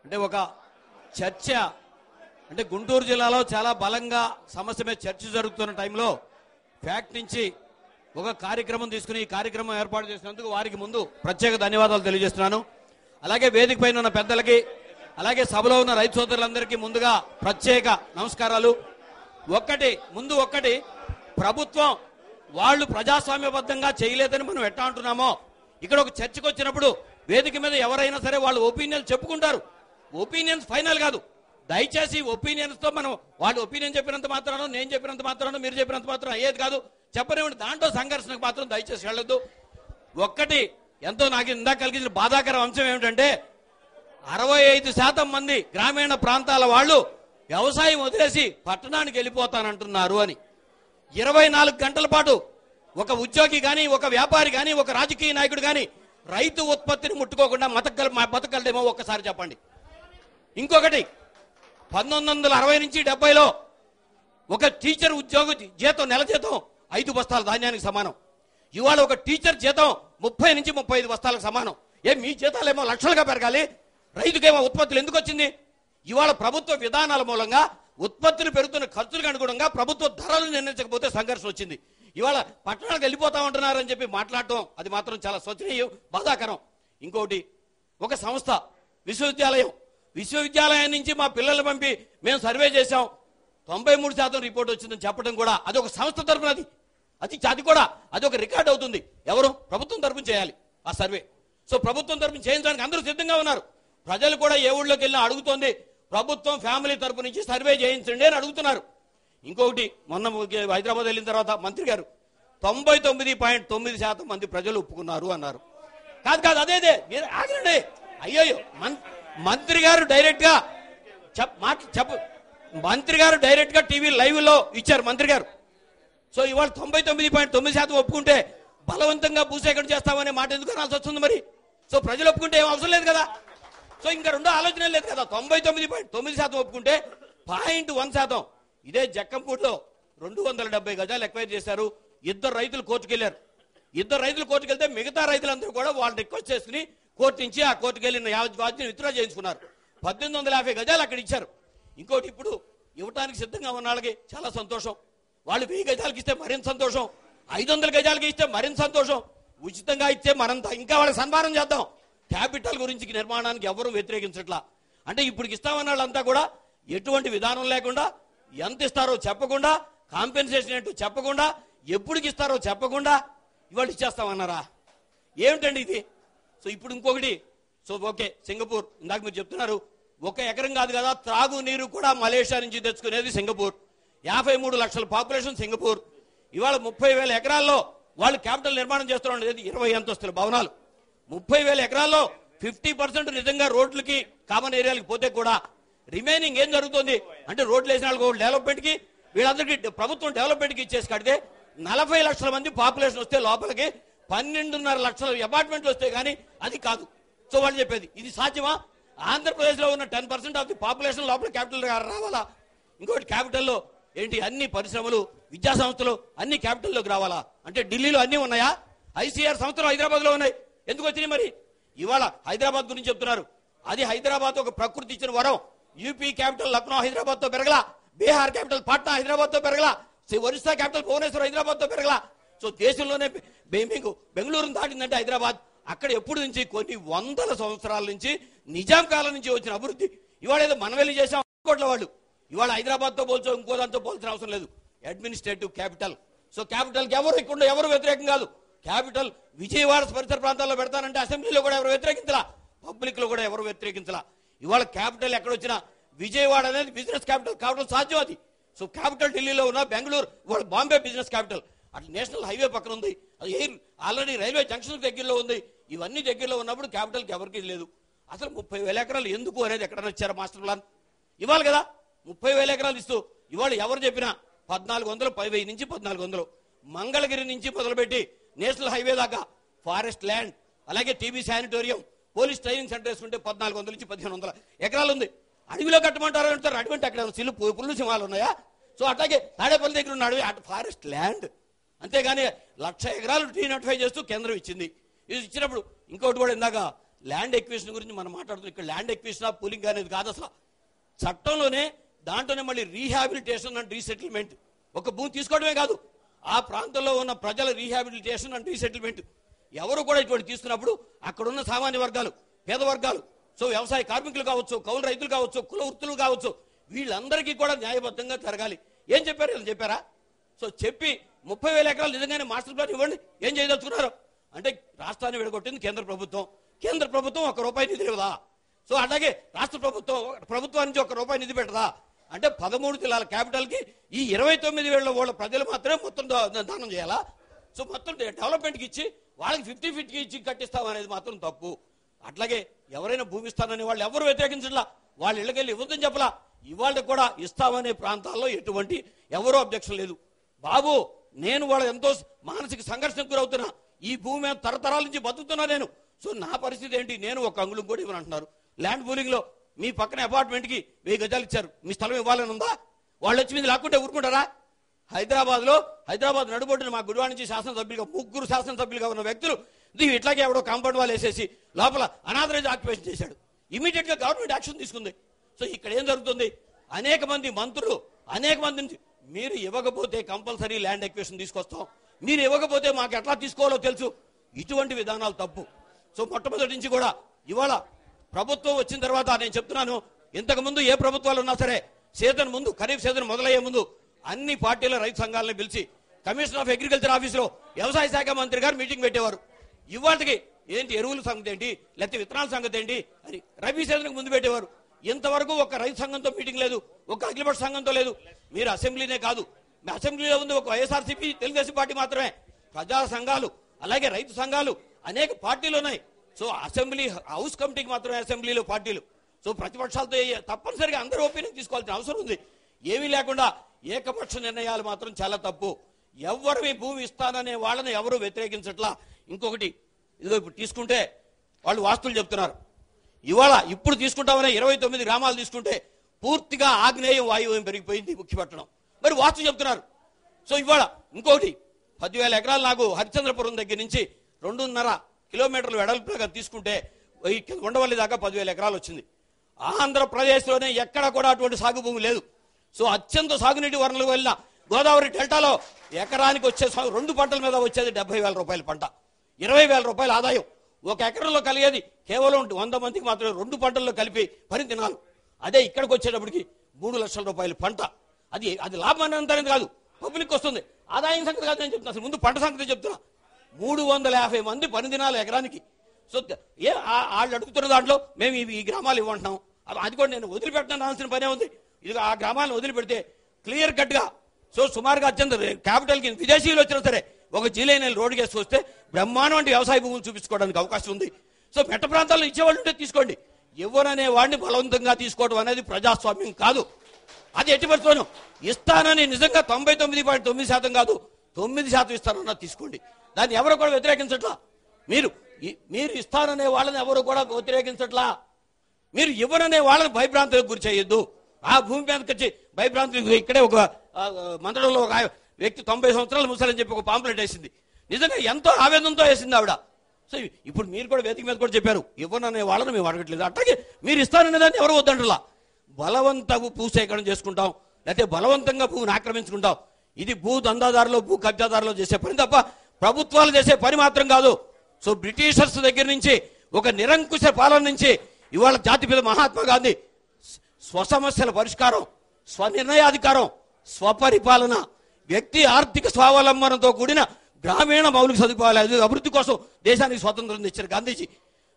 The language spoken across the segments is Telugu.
అంటే ఒక చర్చ అంటే గుంటూరు జిల్లాలో చాలా బలంగా సమస్య మీద చర్చ జరుగుతున్న టైంలో ఫ్యాక్ట్ నుంచి ఒక కార్యక్రమం తీసుకుని ఈ కార్యక్రమం ఏర్పాటు చేసినందుకు వారికి ముందు ప్రత్యేక ధన్యవాదాలు తెలియజేస్తున్నాను. అలాగే వేదిక పైన ఉన్న పెద్దలకి అలాగే సభలో ఉన్న రైతు సోదరులందరికీ ముందుగా ప్రత్యేక నమస్కారాలు. ఒక్కటి ప్రభుత్వం వాళ్ళు ప్రజాస్వామ్యబద్ధంగా చేయలేదని మనం ఎట్లా అంటున్నామో ఇక్కడ ఒక చర్చకు వచ్చినప్పుడు వేదిక మీద ఎవరైనా సరే వాళ్ళు ఒపీనియన్ చెప్పుకుంటారు. ఒపీనియన్స్ ఫైనల్ కాదు. దయచేసి ఒపీనియన్స్ తో మనం వాళ్ళు ఒపీనియన్ చెప్పినంత మాత్రానో నేను చెప్పినంత మాత్రానో మీరు చెప్పినంత మాత్రం అయ్యేది కాదు. చెప్పనివ్వండి, దాంట్లో సంఘర్షణకు మాత్రం దయచేసి వెళ్ళొద్దు. ఒక్కటి ఎంతో నాకు ఇందాక కలిగించిన బాధాకర అంశం ఏమిటంటే 65% మంది గ్రామీణ ప్రాంతాల వాళ్ళు వ్యవసాయం వదిలేసి పట్టణానికి వెళ్ళిపోతానంటున్నారు అని. 24 గంటల పాటు ఒక ఉద్యోగి కానీ ఒక వ్యాపారి కానీ ఒక రాజకీయ నాయకుడు కానీ రైతు ఉత్పత్తిని ముట్టుకోకుండా బతకగలడేమో ఒక్కసారి చెప్పండి. ఇంకొకటి 1960 నుంచి 70లో ఒక టీచర్ ఉద్యోగి జీతం నెల జీతం 5 బస్తాల ధాన్యానికి సమానం. ఇవాళ ఒక టీచర్ జీతం 30 నుంచి 35 బస్తాలకు సమానం. మీ జీతాలేమో లక్షలుగా పెరగాలి, రైతుకేమో ఉత్పత్తులు ఎందుకు వచ్చింది? ఇవాళ ప్రభుత్వ విధానాల మూలంగా ఉత్పత్తులు పెరుగుతున్న ఖర్చులకు అనుగుణంగా ప్రభుత్వ ధరలు నిర్ణయించకపోతే సంఘర్షణ వచ్చింది. ఇవాళ పట్టణాలకు వెళ్ళిపోతామంటున్నారని చెప్పి మాట్లాడటం అది మాత్రం చాలా శోచనీయం, బాధాకరం. ఇంకోటి ఒక సంస్థ విశ్వవిద్యాలయం నుంచి మా పిల్లలు పంపి మేము సర్వే చేశాం, 93% రిపోర్ట్ వచ్చిందని చెప్పడం కూడా అది ఒక సంస్థ తరఫున అది కూడా అది ఒక రికార్డ్ అవుతుంది. ఎవరు? ప్రభుత్వం తరఫున చేయాలి ఆ సర్వే. సో ప్రభుత్వం తరఫున చేయించడానికి అందరూ సిద్ధంగా ఉన్నారు. ప్రజలు కూడా ఏ ఊళ్ళోకి వెళ్ళినా అడుగుతోంది ప్రభుత్వం ఫ్యామిలీ తరఫు నుంచి సర్వే చేయించండి అని అడుగుతున్నారు. ఇంకొకటి మొన్న హైదరాబాద్ వెళ్ళిన తర్వాత మంత్రి గారు 99.9% మంది ప్రజలు ఒప్పుకున్నారు అన్నారు. కాదు అదే ఆగండి. అయ్యో మంత్రి గారు డైరెక్ట్ గా టీవీ లైవ్ లో ఇచ్చారు మంత్రి గారు. సో ఇవాళ 99.9% ఒప్పుకుంటే బలవంతంగా భూసేకరణ చేస్తామనే మాట ఎందుకు అనాల్సి వస్తుంది మరి? సో ప్రజలు ఒప్పుకుంటే ఏం అవసరం లేదు కదా. సో ఇంకా రెండో ఆలోచన లేదు కదా. 99.9% ఒప్పుకుంటే 0.1% ఇదే జక్కంపూడిలో 270 గజాలు ఎక్వైర్ చేశారు. ఇద్దరు రైతులు కోర్టుకెళ్లారు. కోర్టుకెళ్తే మిగతా రైతులందరూ కూడా వాళ్ళు రిక్వెస్ట్ చేసుకుని కోర్టు నుంచి ఆ కోర్టుకు వెళ్ళిన యావజ్జీని విత్డ్రా చేయించుకున్నారు. 1850 గజాలు అక్కడ ఇచ్చారు. ఇంకోటి ఇప్పుడు ఇవ్వటానికి సిద్ధంగా ఉన్న వాళ్ళకి చాలా సంతోషం. వాళ్ళు 1000 గజాలకి ఇస్తే మరింత సంతోషం, 500 గజాలకి ఇస్తే మరింత సంతోషం. ఉచితంగా ఇస్తే మనంతా ఇంకా వాళ్ళకి సన్మానం చేద్దాం. క్యాపిటల్ గురించి నిర్మాణానికి ఎవరు వ్యతిరేకించట్లా. అంటే ఇప్పుడు ఇస్తామన్న వాళ్ళంతా కూడా ఎటువంటి విధానం లేకుండా, ఎంత ఇస్తారో చెప్పకుండా, కాంపెన్సేషన్ ఏంటో చెప్పకుండా, ఎప్పటికి ఇస్తారో చెప్పకుండా ఇవాళ ఇచ్చేస్తామన్నారా? ఏమిటండి ఇది? సో ఇప్పుడు ఇంకొకటి, సో ఓకే సింగపూర్ ఇందాక మీరు చెప్తున్నారు 1 ఎకరం కాదు కదా, త్రాగునీరు కూడా మలేషియా నుంచి తెచ్చుకునేది సింగపూర్. 53 లక్షల పాపులేషన్ సింగపూర్. ఇవాళ 30,000 ఎకరాల్లో వాళ్ళు క్యాపిటల్ నిర్మాణం చేస్తున్నారు. 20 అంతస్తుల భవనాలు. 30,000 ఎకరాల్లో 50% నిజంగా రోడ్లకి కామన్ ఏరియాలకి పోతే కూడా రిమైనింగ్ ఏం జరుగుతుంది అంటే రోడ్లు వేసిన వాళ్ళకి డెవలప్మెంట్ కి వీళ్ళందరికీ ప్రభుత్వం డెవలప్మెంట్ కి ఇచ్చేసి కడితే 40 లక్షల మంది పాపులేషన్ వస్తే లోపలికి 12.5 లక్షల అపార్ట్మెంట్లు వస్తే గానీ అది కాదు. సో వాళ్ళు చెప్పేది ఇది సాధ్యమా? ఆంధ్రప్రదేశ్ లో ఉన్న 10% ఆఫ్ ది పాపులేషన్ లోపల క్యాపిటల్ రావాలా? ఇంకోటి క్యాపిటల్లో ఏంటి అన్ని పరిశ్రమలు, విద్యా సంస్థలు అన్ని క్యాపిటల్లోకి రావాలా? అంటే ఢిల్లీలో అన్ని ఉన్నాయా? ఐసీఆర్ సంస్థలు హైదరాబాద్ లో ఉన్నాయి. ఎందుకు వచ్చినాయి మరి? ఇవాళ హైదరాబాద్ గురించి చెప్తున్నారు. అది హైదరాబాద్ ఒక ప్రకృతి ఇచ్చిన వరం. యూపీ క్యాపిటల్ లక్నో హైదరాబాద్ తో పెరగలా, బీహార్ క్యాపిటల్ పాట్నా హైదరాబాద్ తో పెరగలా, ఒరిస్సా క్యాపిటల్ భువనేశ్వర్ హైదరాబాద్ తో పెరగలా. సో దేశంలోనే మీకు బెంగళూరును దాటిందంటే హైదరాబాద్. అక్కడ ఎప్పుడు నుంచి కొన్ని వందల సంవత్సరాల నుంచి నిజాం కాలం నుంచి వచ్చిన అభివృద్ధి. ఇవాళ ఏదో మనం వెళ్ళి చేసాం కోట్ల వాళ్ళు. ఇవాళ హైదరాబాద్ తో పోల్చో ఇంకో దాంతో పోల్చిన అవసరం లేదు. Administrative capital. సో క్యాపిటల్ కి ఎవరు వ్యతిరేకం కాదు. క్యాపిటల్ విజయవాడ పరిసర ప్రాంతాల్లో పెడతానంటే అసెంబ్లీలో కూడా ఎవరు వ్యతిరేకించలా, పబ్లిక్ లో కూడా ఎవరు వ్యతిరేకించలా. ఇవాళ క్యాపిటల్ ఎక్కడొచ్చినా విజయవాడ అనేది బిజినెస్ క్యాపిటల్ కావడం సాధ్యం. అది సో క్యాపిటల్ ఢిల్లీలో ఉన్న బెంగళూరు ఇవాళ బాంబే బిజినెస్ క్యాపిటల్. అట్లా నేషనల్ హైవే పక్కన ఉంది, అది ఆల్రెడీ రైల్వే జంక్షన్ దగ్గరలో ఉంది. ఇవన్నీ దగ్గరలో ఉన్నప్పుడు క్యాపిటల్కి ఎవరికి లేదు. అసలు 30,000 ఎకరాలు ఎందుకు అనేది ఎక్కడైనా ఇచ్చారా? మాస్టర్ ప్లాన్ ఇవ్వాలి కదా. 30,000 ఎకరాలు ఇస్తూ ఇవాళ ఎవరు చెప్పినా 1400 10,000 నుంచి 1400 మంగళగిరి నుంచి మొదలుపెట్టి నేషనల్ హైవే దాకా ఫారెస్ట్ ల్యాండ్, అలాగే TB sanatorium, police training centre వేసుకుంటే 1400 నుంచి 1500 ఎకరాలు ఉంది. అడవిలో కట్టమంటారు అంటారు. అడవి అంటే అక్కడ పుల్లు సింహాలు ఉన్నాయా? సో అట్లాగే తాడేపల్లి దగ్గర ఉన్న అడవి ఫారెస్ట్ ల్యాండ్. అంతేగాని 1,00,000 ఎకరాలు డీనోటిఫై చేస్తూ కేంద్రం ఇచ్చింది. ఇది ఇచ్చినప్పుడు ఇంకోటి కూడా ఇందాక ల్యాండ్ ఎక్విజిషన్ గురించి మనం మాట్లాడుతున్నాం. ఇక్కడ ల్యాండ్ ఎక్విజిషన్ పూలింగ్ అనేది కాదు అసలు. చట్టంలోనే దాంట్లోనే మళ్ళీ రీహాబిలిటేషన్ అండ్ రీసెటిల్మెంట్. ఒక భూమి తీసుకోవడమే కాదు, ఆ ప్రాంతంలో ఉన్న ప్రజల రీహాబిలిటేషన్ అండ్ రీసెటిల్మెంట్. ఎవరు కూడా ఇటువంటి తీసుకున్నప్పుడు అక్కడున్న సామాన్య వర్గాలు, పేద వర్గాలు, సో వ్యవసాయ కార్మికులు కావచ్చు, కౌలు రైతులు కావచ్చు, కుల వృత్తులు కావచ్చు, వీళ్ళందరికీ కూడా న్యాయబద్ధంగా జరగాలి. ఏం చెప్పారు? వీళ్ళు చెప్పారా? సో చెప్పి 30,000 ఎకరాలు నిజంగానే మాస్టర్ ప్లాన్ ఇవ్వండి, ఏం చేయదలుచుకున్నారు అంటే రాష్ట్రాన్ని విడగొట్టింది కేంద్ర ప్రభుత్వం. కేంద్ర ప్రభుత్వం ₹1 నిధి ఇవ్వదా? సో అలాగే రాష్ట్ర ప్రభుత్వానికి ₹1 నిధి పెట్టదా? అంటే 13 జిల్లాల క్యాపిటల్కి ఈ 29,000 వాళ్ళ ప్రజలు మాత్రమే మొత్తం దానం చేయాలా? సో మొత్తం డెవలప్మెంట్కి ఇచ్చి వాళ్ళకి 50-50 ఇచ్చి కట్టిస్తాం అనేది మాత్రం తప్పు. అట్లాగే ఎవరైనా భూమి ఇస్తానని వాళ్ళు ఎవరు వ్యతిరేకించట్లా, వాళ్ళ ఇళ్ళకెళ్ళి ఇవ్వద్దని చెప్పలా. ఇవాళ కూడా ఇస్తామనే ప్రాంతాల్లో ఎటువంటి ఎవరో అబ్జెక్షన్ లేదు. బాబు, నేను వాళ్ళ ఎంతో మానసిక సంఘర్షణకు గురవుతున్నా, ఈ భూమి మీద తరతరాల నుంచి బతుకుతున్నా నేను. సో నా పరిస్థితి ఏంటి? నేను ఒక అంగుళం కూడా ఇవ్వను అంటున్నారు. ల్యాండ్ పూలింగ్ లో మీ పక్కన అపార్ట్మెంట్కి 1000 గజాలు ఇచ్చారు, మీ స్థలం ఇవ్వాలని ఉందా? వాళ్ళు వచ్చి మీద లాక్కుంటే ఊరుకుంటారా? హైదరాబాద్ నడుబొడ్డున మా గుడివాడ నుంచి శాసనసభ్యులుగా 3 శాసనసభ్యులుగా ఉన్న వ్యక్తులు ఇట్లాగే ఎవడో కాంపౌండ్ వాళ్ళు వేసేసి లోపల అనాథరైజ్ ఆక్యుపేషన్ చేశాడు. ఇమీడియట్ గా గవర్నమెంట్ యాక్షన్ తీసుకుంది. సో ఇక్కడ ఏం జరుగుతుంది? అనేక మంది మంత్రులు, అనేక మంది నుంచి మీరు ఇవ్వకపోతే కంపల్సరీ ల్యాండ్ ఎక్విజిషన్ తీసుకొస్తాం, మీరు ఇవ్వకపోతే మాకు ఎట్లా తీసుకోవాలో తెలుసు, ఇటువంటి విధానాలు తప్పు. సో మొట్టమొదటి నుంచి కూడా ఇవాళ ప్రభుత్వం వచ్చిన తర్వాత నేను చెప్తున్నాను, ఇంతకు ముందు ఏ ప్రభుత్వాలు ఉన్నా సరే సీజన్ ముందు, ఖరీఫ్ సీజన్ మొదలయ్యే ముందు అన్ని పార్టీల రైతు సంఘాలను పిలిచి కమిషనర్ ఆఫ్ అగ్రికల్చర్ ఆఫీసులో వ్యవసాయ శాఖ మంత్రి గారు మీటింగ్ పెట్టేవారు. ఇవాళకి ఏంటి ఎరువుల సంగతి ఏంటి, లేకపోతే విత్తనాల సంగతి ఏంటి అని రబీ సీజన్కి ముందు పెట్టేవారు. ఇంతవరకు ఒక రైతు సంఘంతో మీటింగ్ లేదు, ఒక అఖిలపక్ష సంఘంతో లేదు. మీరు అసెంబ్లీనే కాదు, అసెంబ్లీలో ఉంది ఒక వైఎస్ఆర్సీపీ తెలుగుదేశం పార్టీ మాత్రమే. ప్రజా సంఘాలు అలాగే రైతు సంఘాలు అనేక పార్టీలు ఉన్నాయి. సో అసెంబ్లీ హౌస్ కమిటీకి మాత్రమే అసెంబ్లీలో పార్టీలు. సో ప్రతిపక్షాలతో తప్పనిసరిగా అందరూ ఒపీనియన్ తీసుకోవాల్సిన అవసరం ఉంది. ఏమీ లేకుండా ఏకపక్ష నిర్ణయాలు మాత్రం చాలా తప్పు. ఎవరు భూమి ఇస్తాననే వాళ్ళని ఎవరు వ్యతిరేకించట్లా. ఇంకొకటి, ఇదిగో ఇప్పుడు తీసుకుంటే వాళ్ళు వాస్తులు చెప్తున్నారు. ఇవాళ ఇప్పుడు తీసుకుంటామనే 29 గ్రామాలు తీసుకుంటే పూర్తిగా ఆగ్నేయం వాయువ్యం పెరిగిపోయింది ముఖ్యపట్టణం, మరి వాస్తు చెప్తున్నారు. సో ఇవాళ ఇంకోటి 10,000 ఎకరాలు నాకు హరిశ్చంద్రపురం దగ్గర నుంచి 2.5 కిలోమీటర్లు వెడల్పుగా తీసుకుంటే ఉండవల్లి దాకా 10,000 ఎకరాలు వచ్చింది. ఆంధ్రప్రదేశ్లోనే ఎక్కడ కూడా అటువంటి సాగు భూమి లేదు. సో అత్యంత సాగునీటి వనరులు వెళ్ళిన గోదావరి డెల్టాలో ఎకరానికి వచ్చే 2 పంటల మీద వచ్చేది ₹70,000 పంట, ₹20,000 ఆదాయం. ఒక ఎకరంలో కలిగేది కేవలం 100 మందికి మాత్రమే 2 పంటల్లో కలిపి పని తినాలి. అదే ఇక్కడికి వచ్చేటప్పటికి ₹3 లక్షల పంట. అది లాభం అనేది కాదు, పబ్లిక్ వస్తుంది. ఆదాయం సంగతి కాదు నేను చెప్తున్నా, అసలు ముందు పంట సంగతి చెప్తున్నా. 350 మంది పని దినాలు ఎకరానికి. సో వాళ్ళు అడుగుతున్న దాంట్లో మేము ఈ గ్రామాలు ఇవ్వంటున్నాం. అది కూడా నేను వదిలిపెట్టాల్సిన పనే ఉంది. ఇది ఆ గ్రామాలను వదిలిపెడితే క్లియర్ కట్ గా సో సుమారుగా అత్యంత క్యాపిటల్కి విదేశీయులు వచ్చినా సరే ఒక జిల్లా రోడ్డు కేసు వస్తే బ్రహ్మాండం వ్యవసాయ భూములు చూపించుకోవడానికి అవకాశం ఉంది. సో మెట్ట ప్రాంతాల్లో ఇచ్చేవాళ్ళు ఉంటే తీసుకోండి. ఎవరనే వాడిని బలవంతంగా తీసుకోవడం అనేది ప్రజాస్వామ్యం కాదు. అది ఎట్టి పరిస్థితుల్లోనూ ఇస్తానని నిజంగా 99.9% కాదు 9% ఇస్తానన్నా తీసుకోండి. దాన్ని ఎవరు కూడా వ్యతిరేకించట్లా. మీరు ఇస్తాననే వాళ్ళని ఎవరు కూడా వ్యతిరేకించట్లా. మీరు ఇవ్వననే వాళ్ళని భయభ్రాంతులకు గురి చేయొద్దు. ఆ భూమి మీదకి వచ్చి భయభ్రాంతులు. ఇక్కడే ఒక మంత్రంలో ఒక వ్యక్తి 90 సంవత్సరాలు ముసలని చెప్పి ఒక పాంప్లెట్ వేసింది. నిజంగా ఎంతో ఆవేదనతో వేసింది ఆవిడ. సో ఇప్పుడు మీరు కూడా వేదిక మీద కూడా చెప్పారు, ఇవ్వననే వాళ్ళని మేము అడగట్లేదు. అట్లాగే మీరు ఇస్తాననే దాన్ని ఎవరు వద్దంటలా. బలవంతపు భూసేకరణ చేసుకుంటాం, లేకపోతే బలవంతంగా భూమిని ఆక్రమించుకుంటాం. ఇది భూ దందాదారులు, భూ కబ్జాదారులు చేసే పని తప్ప ప్రభుత్వాలు చేసే పని మాత్రం కాదు. సో బ్రిటిషర్స్ దగ్గర నుంచి ఒక నిరంకుశ పాలన నుంచి ఇవాళ జాతిపిత మహాత్మా గాంధీ స్వసమస్యల పరిష్కారం, స్వనిర్ణయాధికారం, స్వపరిపాలన, వ్యక్తి ఆర్థిక స్వావలంబనతో కూడిన గ్రామీణ మౌలిక సదుపాయాల అభివృద్ధి కోసం దేశానికి స్వాతంత్రం తెచ్చారు గాంధీజీ.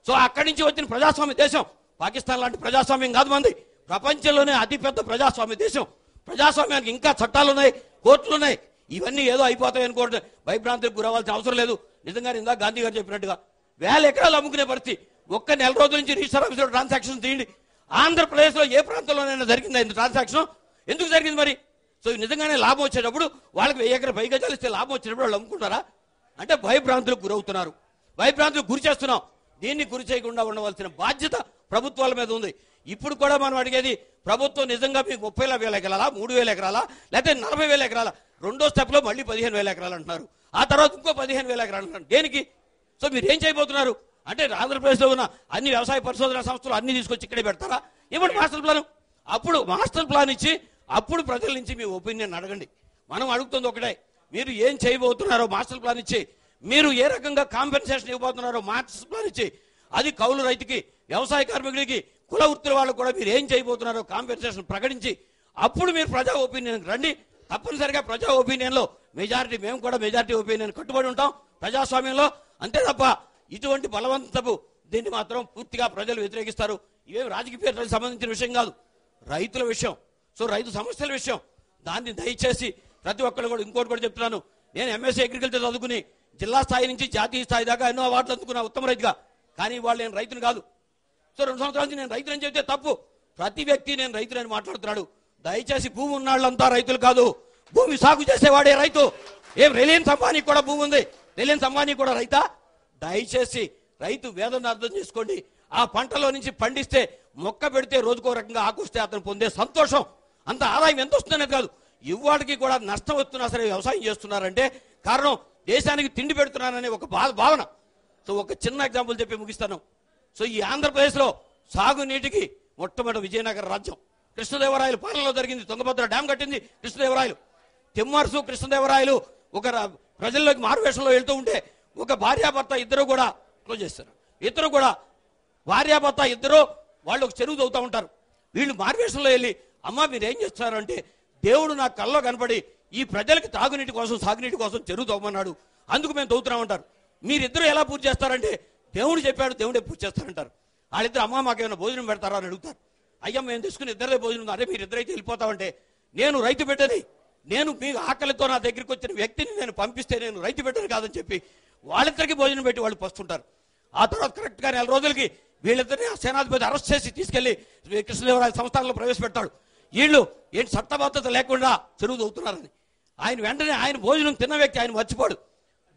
సో అక్కడి నుంచి వచ్చిన ప్రజాస్వామ్య దేశం. పాకిస్తాన్ లాంటి ప్రజాస్వామ్యం కాదు మంది, ప్రపంచంలోనే అతిపెద్ద ప్రజాస్వామ్య దేశం. ప్రజాస్వామ్యానికి ఇంకా చట్టాలు ఉన్నాయి, కోర్టులు ఉన్నాయి. ఇవన్నీ ఏదో అయిపోతాయి అనుకోండి, భయభ్రాంతికి గురవాల్సిన అవసరం లేదు. నిజంగా ఇందాక గాంధీ గారు చెప్పినట్టుగా 1000 ఎకరాలు అమ్ముకునే పరిస్థితి. ఒక్క నెల రోజుల నుంచి రిజిస్టర్ ఆఫీసులో ట్రాన్సాక్షన్ తీయండి. ఆంధ్రప్రదేశ్లో ఏ ప్రాంతంలోనైనా జరిగిందా ఇంత ట్రాన్సాక్షన్? ఎందుకు జరిగింది మరి? సో నిజంగానే లాభం వచ్చేటప్పుడు వాళ్ళకి 1000 ఎకరాలు 10 గజాలు ఇస్తే లాభం వచ్చేటప్పుడు వాళ్ళు అమ్ముకుంటారా? అంటే భయభ్రాంతులకు గురవుతున్నారు, భయభ్రాంతులకు గురి చేస్తున్నాం. దీన్ని గురి చేయకుండా ఉండవలసిన బాధ్యత ప్రభుత్వాల మీద ఉంది. ఇప్పుడు కూడా మనం అడిగేది, ప్రభుత్వం నిజంగా మీకు 30,000 ఎకరాలా, 3,000 ఎకరాలా, లేకపోతే 40,000 ఎకరాలా? రెండో స్టెప్ లో మళ్ళీ 15,000 ఎకరాలు అంటున్నారు. ఆ తర్వాత ఇంకో 15,000 ఎకరాలు అంటున్నారు. దేనికి? సో మీరు ఏం చేయబోతున్నారు? అంటే ఆంధ్రప్రదేశ్లో ఉన్న అన్ని వ్యవసాయ పరిశోధన సంస్థలు అన్ని తీసుకొచ్చి ఇక్కడే పెడతారా? ఇవ్వండి మాస్టర్ ప్లాన్. అప్పుడు మాస్టర్ ప్లాన్ ఇచ్చి అప్పుడు ప్రజల నుంచి మీ ఒపీనియన్ అడగండి. మనం అడుగుతుంది ఒకటే, మీరు ఏం చేయబోతున్నారో మాస్టర్ ప్లాన్ ఇచ్చి, మీరు ఏ రకంగా కాంపెన్సేషన్ ఇవ్వబోతున్నారో మాస్టర్ ప్లాన్ ఇచ్చి, అది కౌలు రైతుకి, వ్యవసాయ కార్మికుడికి, కుల వృత్తుల వాళ్ళకు కూడా మీరు ఏం చేయబోతున్నారో కాంపెన్సేషన్ ప్రకటించి అప్పుడు మీరు ప్రజా ఒపీనియన్ రండి. తప్పనిసరిగా ప్రజా ఒపీనియన్లో మెజారిటీ, మేము కూడా మెజారిటీ ఒపీనియన్ కట్టుబడి ఉంటాం ప్రజాస్వామ్యంలో. అంతే తప్ప ఇటువంటి బలవంతపు దీన్ని మాత్రం పూర్తిగా ప్రజలు వ్యతిరేకిస్తారు. ఇవేం రాజకీయాలకు సంబంధించిన విషయం కాదు, రైతుల విషయం. సో రైతు సమస్యల విషయం. దాన్ని దయచేసి ప్రతి ఒక్కరు కూడా, ఇంకోటి కూడా చెప్తున్నాను, నేను ఎంఎస్సీ అగ్రికల్చర్ చదువుకుని జిల్లా స్థాయి నుంచి జాతీయ స్థాయి దాకా ఎన్నో అవార్డులు అందుకున్నా ఉత్తమ రైతుగా. కానీ వాళ్ళు నేను రైతుని కాదు. సో 2 సంవత్సరాల నుంచి నేను రైతులని చెబితే తప్పు. ప్రతి వ్యక్తి నేను రైతులని మాట్లాడుతున్నాడు. దయచేసి భూమి ఉన్నాళ్ళంతా రైతులు కాదు, భూమి సాగు చేసేవాడే రైతు. ఏం రిలయన్స్ అంబానీ కూడా భూమి ఉంది, రిలయన్స్ అంబానీ కూడా రైతా? దయచేసి రైతు వేదన అర్థం చేసుకోండి. ఆ పంటలో నుంచి పండిస్తే, మొక్క పెడితే రోజుకో రకంగా ఆకొస్తే అతను పొందే సంతోషం, అంత ఆదాయం ఎంత వస్తుందనేది కాదు. ఇవాటికి కూడా నష్టం వస్తున్నా సరే వ్యవసాయం చేస్తున్నారంటే కారణం దేశానికి తిండి పెడుతున్నారనే ఒక భావన. సో ఒక చిన్న ఎగ్జాంపుల్ చెప్పి ముగిస్తాను. సో ఈ ఆంధ్రప్రదేశ్లో సాగునీటికి మొట్టమొదటి విజయనగర రాజ్యం కృష్ణదేవరాయలు పాలనలో జరిగింది. తుంగభద్ర డ్యాం కట్టింది కృష్ణదేవరాయలు. తిమ్మర్సు కృష్ణదేవరాయలు ఒక ప్రజల్లోకి మారువేషంలో వెళ్తూ ఉంటే ఒక భార్యాభర్త ఇద్దరు కూడా క్లోజ్ చేస్తారు. ఇద్దరు కూడా భార్యాభర్త ఇద్దరు వాళ్ళు ఒక చెరువు తవ్వుతూ ఉంటారు. వీళ్ళు మారువేషంలో వెళ్ళి, అమ్మ మీరు ఏం చేస్తున్నారు అంటే, దేవుడు నా కల్లో కనపడి ఈ ప్రజలకి తాగునీటి కోసం, సాగునీటి కోసం చెరువు తవ్వమన్నాడు, అందుకు మేము తవ్వుతున్నామంటారు. మీరిద్దరు ఎలా పూజ చేస్తారంటే, దేవుడు చెప్పాడు, దేవుడే పూజ చేస్తారంటారు. వాళ్ళిద్దరు, అమ్మ మాకేమైనా భోజనం పెడతారా అని అడుగుతారు. అయ్యా మేము తీసుకుని ఇద్దరే భోజనం, అదే మీరు ఇద్దరైతే వెళ్ళిపోతామంటే, నేను రైతు బిడ్డని, నేను మీ ఆకలితో నా దగ్గరికి వచ్చిన వ్యక్తిని నేను పంపిస్తే నేను రైతు బిడ్డని కాదని చెప్పి వాళ్ళిద్దరికి భోజనం పెట్టి వాళ్ళు పస్తుంటారు. ఆ తర్వాత కరెక్ట్గా 4 రోజులకి వీళ్ళిద్దరిని సేనాధిపతి అరెస్ట్ చేసి తీసుకెళ్లి కృష్ణదేవరాయ సంస్థానంలో ప్రవేశపెడతాడు. వీళ్ళు ఏంటి చట్టబద్ధత లేకుండా చెరువు తవ్వుతున్నారని. ఆయన వెంటనే ఆయన భోజనం తిన్న వ్యక్తి ఆయన మర్చిపోడు.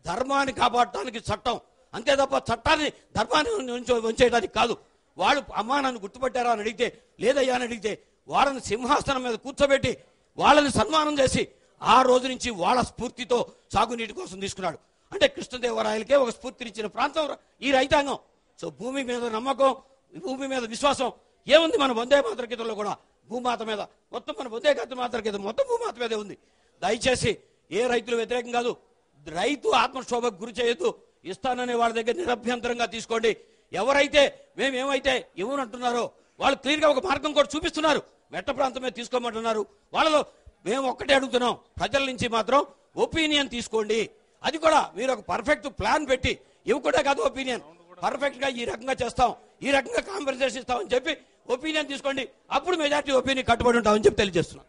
ధర్మాన్ని కాపాడటానికి చట్టం, అంతే తప్ప చట్టాన్ని ధర్మాన్ని ఉంచేయడానికి కాదు. వాళ్ళు అమ్మా నన్ను గుర్తుపట్టారా అని అడిగితే, లేదయ్యా అని అడిగితే, వాళ్ళని సింహాసనం మీద కూర్చోబెట్టి వాళ్ళని సన్మానం చేసి ఆ రోజు నుంచి వాళ్ళ స్ఫూర్తితో సాగునీటి కోసం తీసుకున్నాడు. అంటే కృష్ణదేవరాయలకే ఒక స్ఫూర్తినిచ్చిన ప్రాంతం ఈ రైతాంగం. సో భూమి మీద నమ్మకం, భూమి మీద విశ్వాసం ఏముంది? మన వందే మాతర గీతంలో కూడా భూమాత మీద మొత్తం, మన వందే మాతర గీతం మొత్తం భూమాత మీదే ఉంది. దయచేసి ఏ రైతులు వ్యతిరేకం కాదు, రైతు ఆత్మక్షోభకు గురి చేయొద్దు. ఇస్తాననే వాళ్ళ దగ్గర నిరభ్యంతరంగా తీసుకోండి. ఎవరైతే మేమేమైతే ఇవ్వనంటున్నారో వాళ్ళు క్లియర్గా ఒక మార్గం కూడా చూపిస్తున్నారు. మెట్ట ప్రాంతమే తీసుకోమంటున్నారు. వాళ్ళలో మేము ఒక్కటే అడుగుతున్నాం, ప్రజల నుంచి మాత్రం ఒపీనియన్ తీసుకోండి. అది కూడా మీరు ఒక పర్ఫెక్ట్ ప్లాన్ పెట్టి ఇవ్వకుండా కాదు, ఒపీనియన్ పర్ఫెక్ట్ గా ఈ రకంగా చేస్తాం, ఈ రకంగా కాంపెన్సేషన్ ఇస్తామని చెప్పి ఒపీనియన్ తీసుకోండి. అప్పుడు మెజార్టీ ఒపీనియన్ కట్టుబడి ఉంటామని చెప్పి తెలియజేస్తున్నాం.